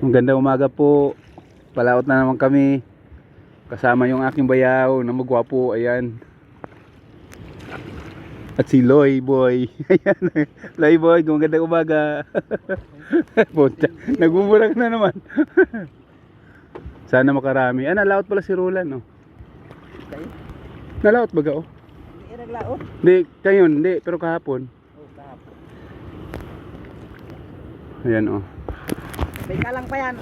Magandang umaga po. Palaot na naman kami. Kasama yung aking bayaw na magwapo. Ayan. At si Loy Boy. Ayan. Loy Boy, magandang umaga. Punta. Nagmumurag na naman. Sana makarami. Ah, nalaot pala si Roland, no? Nalaot ba ka, oh? Hindi naglaot. Hindi, kayo, hindi. Pero kahapon. Oh, kahapon. Ayan, oh. May kalang pa yan.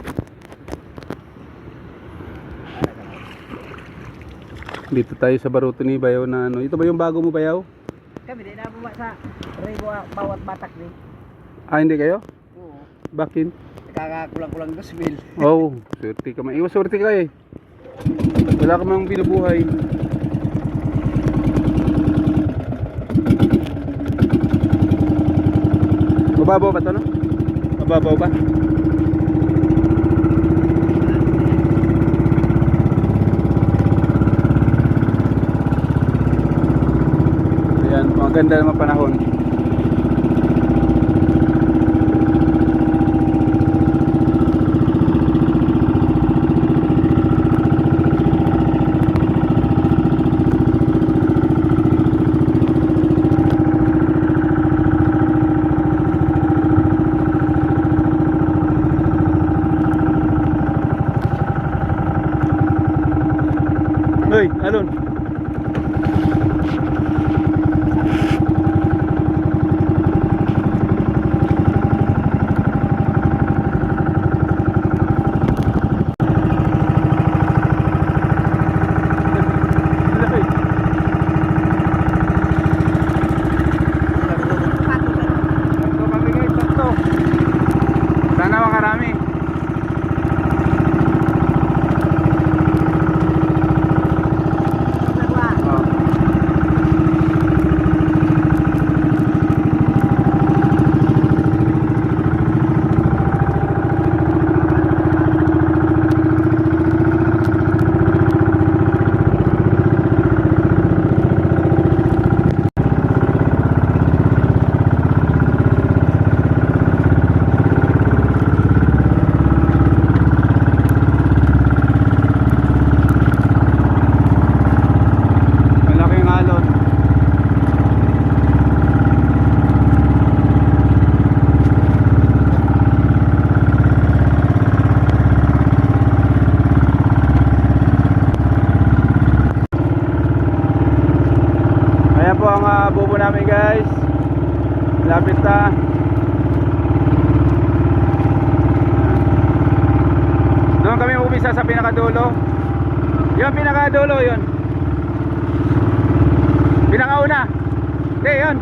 Dito tayo sa baruto ni Bayaw na ano. Ito ba yung bago mo, Bayaw? Kami din nababa sa rebo bawat batak din. Ah, hindi kayo? Oo. Bakit? Nakakakulang-kulang 2,000. Oh, swerte ka man. Iwas swerte ka eh. Wala ka mang binubuhay. Mababaw ba ito, no? Mababaw ba? Ayan, maganda naman panahon. Hoy, alon. Sakto kami guys, sakto. Sana makarami. Oh. Malaking alon. Ayan po ang bubo namin guys. Lapit na. Doon kami umisa sa pinakadulo. Yung pinakadulo yun. Pinakauna. Hindi, yun.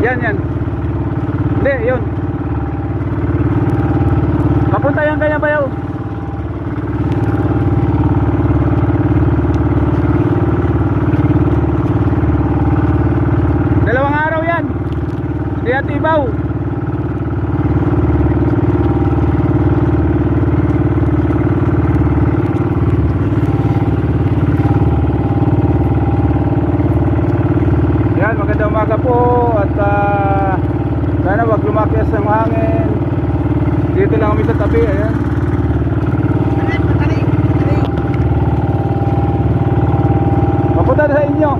Yan. Hindi, yun. Papunta yan kanya Bayaw. Dalawang araw yan. Di atibaw. Yan, magandang umaga po. At sana wag lumakyas ng hangin. Dito lang kami sa tabi. Ayan. Papunta sa inyo.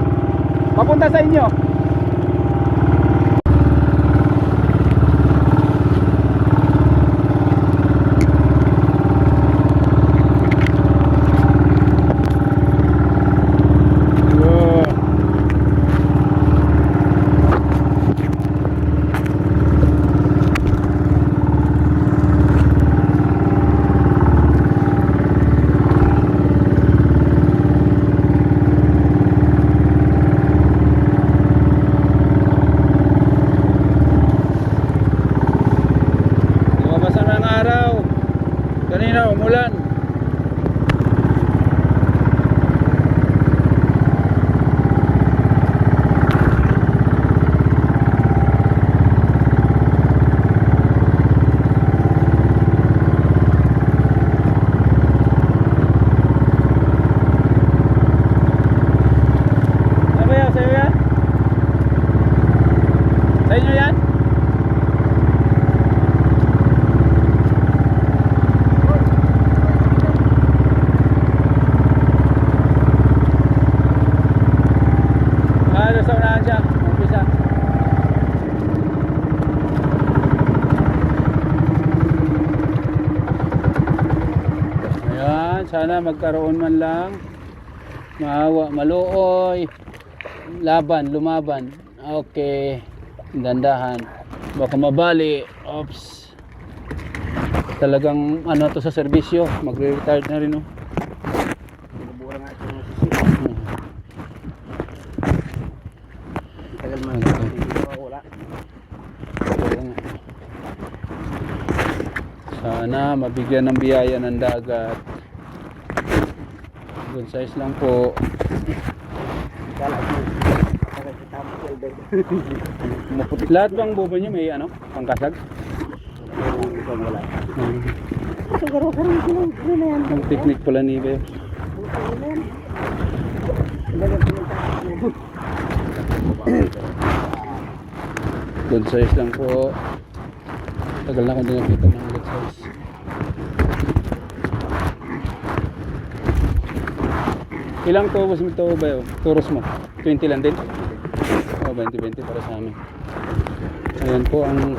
Papunta sa inyo. Oh. Lumabas na ng araw. Kanina umulan. Ano ba yan? Sa'yo yan? Sa inyo yan? doon sa unahan siya. Umpisa. Ayan, sana magkaroon man lang. Maawa, maluoy. Laban, lumaban. Okay. Dandahan. Baka mabali. Oops. Talagang ano to sa serbisyo. Magre-retire na rin, oh. Binubura nga ito ng sisi. Tagal man. Okay. Hindi wala. Sana mabigyan ng biyaya ng dagat. Good size lang po. Kala ko. Kala kita mo silver. Lahat bang bubo niyo may ano? Pangkasag? Ito wala. Hmm. Siguro karon sila na yan. Ang technique pala ni Beo. Good size lang po. Tagal na ko din nakita ng good size. Ilang tubos mo ito ba? Turos mo? 20 lang din? O, 20-20 para sa amin. Ayan po, ang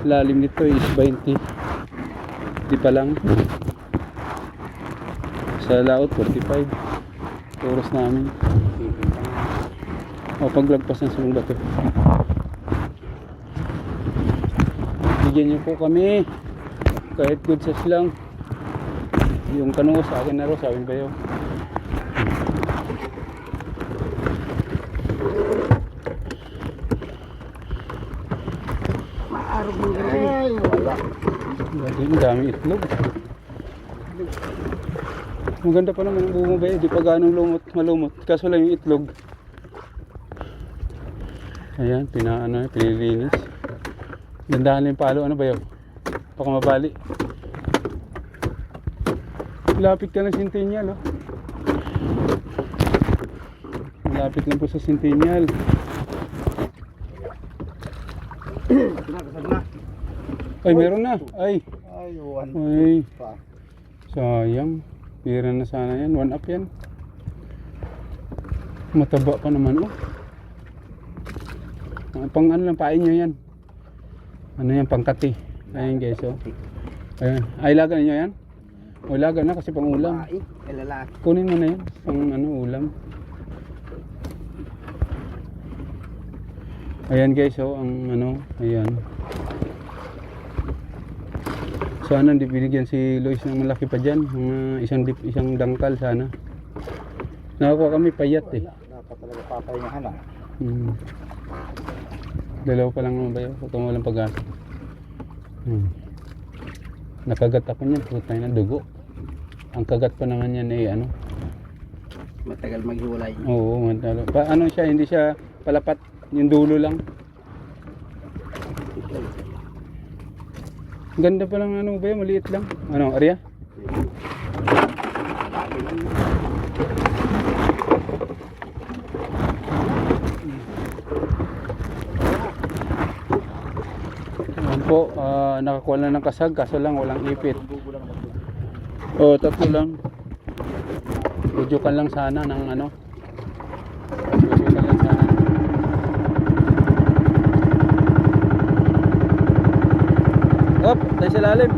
lalim nito is 20. Di pa lang. Sa laot, 45. Turos namin. O, paglagpas ng sulong bato. Bigyan niyo po kami. Kahit good size lang. Yung kanungo sa akin na ro, sabi ba yun? Maarog mo ay wala. Ang dami itlog. Maganda pa naman ang bungo ba, di pa ganong malumot. Kaso lang yung itlog. Ayan, pinilinis. Gandahan lang yung palo, ano ba yun? Baka mabali. Lapit ka ng Centennial, oh. Malapit lang po sa Centennial. Kasag na. Ay, meron na. Ay, Ay, one. ay. Pa. Sayang. Pira na sana yan. 1 up yan. Mataba pa naman, oh. Pang ano lang, pain nyo yan. Ano yan, pangkati. Ayan guys, oh. Ayan. Ay, laga ninyo yan? O, laga na kasi pang ulam. Ay, lalaki. Kunin mo na yan. Pang ano, ulam. Ayan guys, oh. Ang ano, ayan. Sana hindi binigyan si Lois ng malaki pa dyan. Isang dangkal sana. Nakakuha kami payat eh. Dapat talaga papahingahan ah. Dalawa pa lang naman ba yun? Kung walang pag-asa. Nakagat ako niyan. Putay na dugo. Ang kagat pa naman yan eh ano. Matagal maghiwalay. Oo, matalo. Ano siya, hindi siya palapat. Yung dulo lang. Ganda pa lang ano ba yun? Maliit lang. Ano, Arya? Ayan po, nakakuha na ng kasag. Kaso lang walang ipit. Oo, tatlo lang. Udyukan lang sana ng ano. Udyukan lang sana. Op, tayo sa lalim.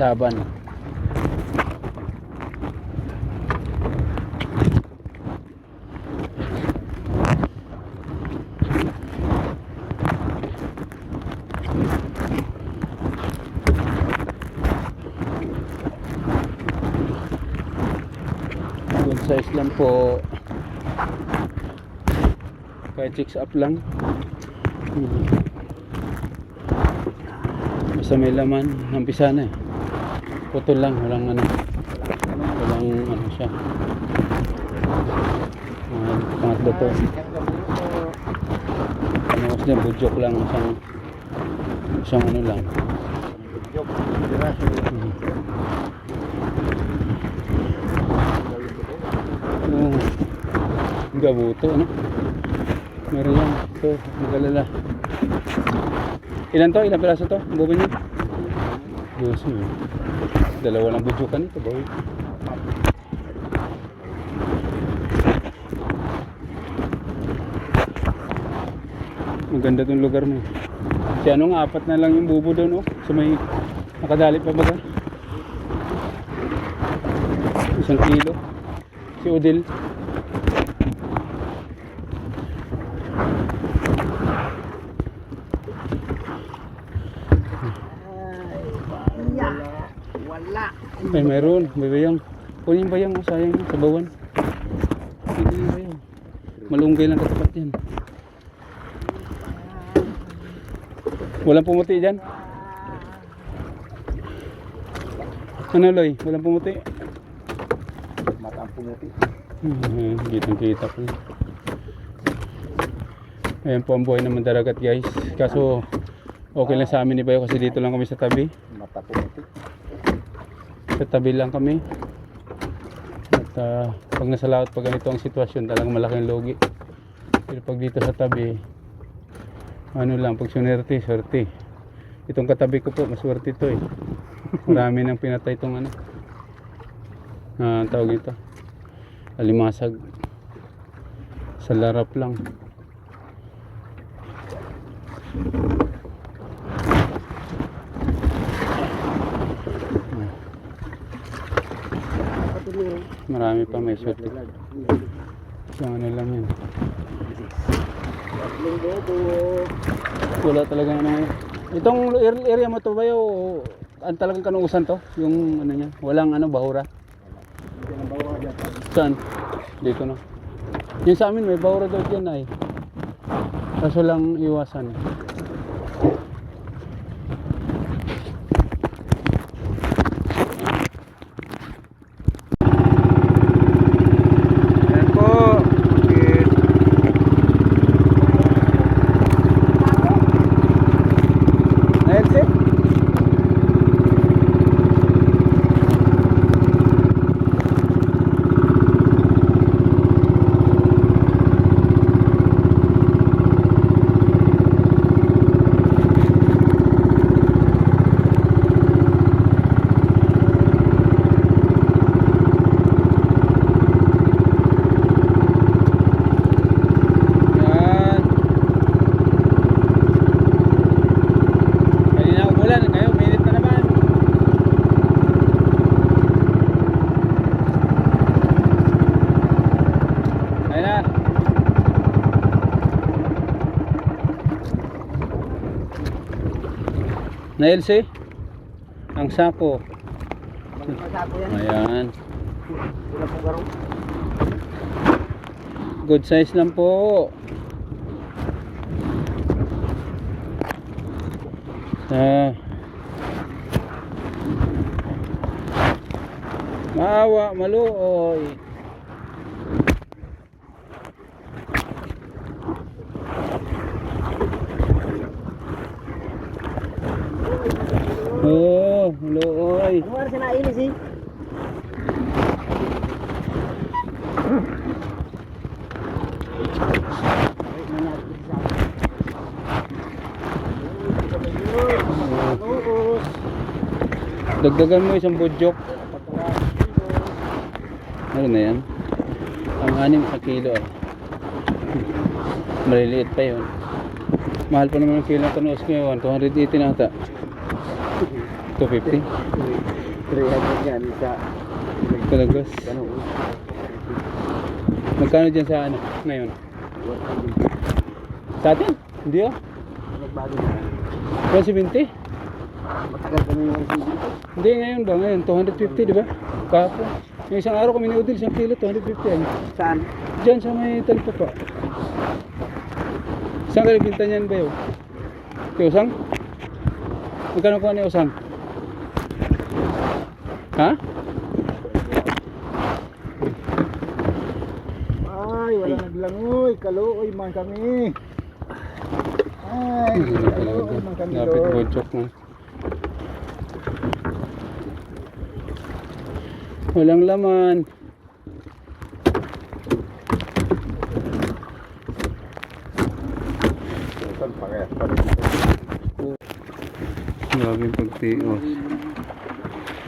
laban. Good size lang po. Kahit 6 up lang. Basta may laman, nampisa na eh. Putol lang, walang ano siya. Pangatlo to. Ano kasi niya, budyok lang, isang ano lang. Gabuto, ano? Meron yan. Ito, magalala. Ilan to? Ilang piraso to? Ang bubo niya? Diyos mo. Dalawa lang budyokan ito, boy. Maganda tong lugar mo. Si ano nga, 4 na lang yung bubo doon, oh. So may nakadali pa baga. 1 kilo. Si Odil. Wala. Ay, meron. May bayang. Kunin yung bayang, oh. Sayang yun. Sabawan. Hindi yung bayang. Malunggay lang katapat yan. Walang pumuti dyan. Ano, Loy? Walang pumuti. Mata ang pumuti. Kitang-kita po. Ayan po ang buhay ng mandaragat, guys. Kaso okay lang sa amin ni Bayo kasi dito lang kami sa tabi. Mata pumuti. Sa tabi lang kami. At pag nasa laot, pag ganito ang sitwasyon, talagang malaking logi. Pero pag dito sa tabi, ano lang, pag sunerte, swerte. Itong katabi ko po, maswerte ito eh. Marami nang pinatay itong ano. Tawag ito. Alimasag. Sa larap lang. Marami pa, may shot. So ano lang yan. Wala talaga ano. Itong area mo to ba yung talagang kanuusan to? Yung ano niya? Walang ano, bahura? Saan? Dito no? Yung sa amin may bahura daw dyan ay. Kaso lang iwasan. Ayan po. Ayan siya. Na LC ang sako. Ayan. Good size lang po. Maawa, maluoy. Oh, maluoy. Ano oras na nainis eh? Dagdagan mo isang budyok. Ano na yan? Ang 6 sa kilo ah. Maliliit pa yun. Mahal pa naman ang kilo ng tanos ngayon. 280 na ata. 250. 300 yan sa Talagas. ano. Magkano dyan sa ano ngayon? Sa atin? Hindi ah. Nagbago na. 170? Matagal kami yung CD. Hindi ngayon ba? Ngayon 250 di ba? Kahapon. Yung isang araw kami ni Udil, isang kilo 250 ay. Saan? Diyan sa may talpa pa. Saan ka nagbinta niyan ba yun? Kay Usang? Magkano ko ni Usang? Ha? Ay, wala naglangoy. Kaluoy man kami. Ay, kaluoy man kami. Lapit bochok na. Walang laman. Saan pa kaya? Grabing pagtios.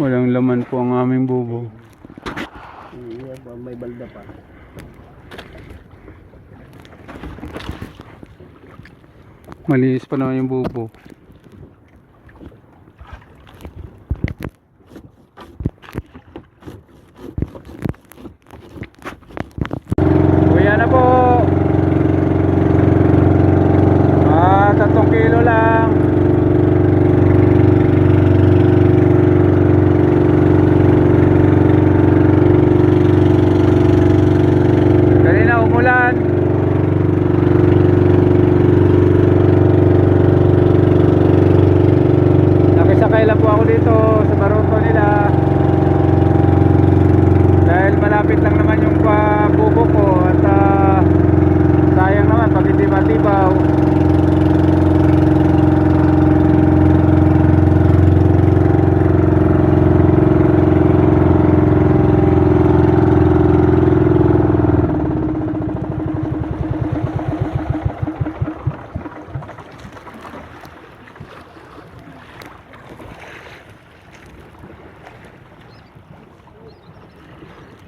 Walang laman po ang aming bubo. Iya, may balda pa. Malinis pa naman yung bubo. Kuya na po. 3 kilo lang. Kanina umulan. Nakisakay lang po ako dito sa baruto nila. Dahil malapit lang naman yung bubo ko at sayang naman pag hindi matibaw.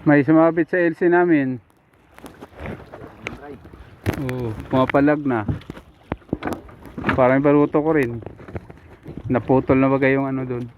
May sumabit sa LC namin. Oo, pumapalag na. Parang baruto ko rin. Naputol na bagay yung ano doon.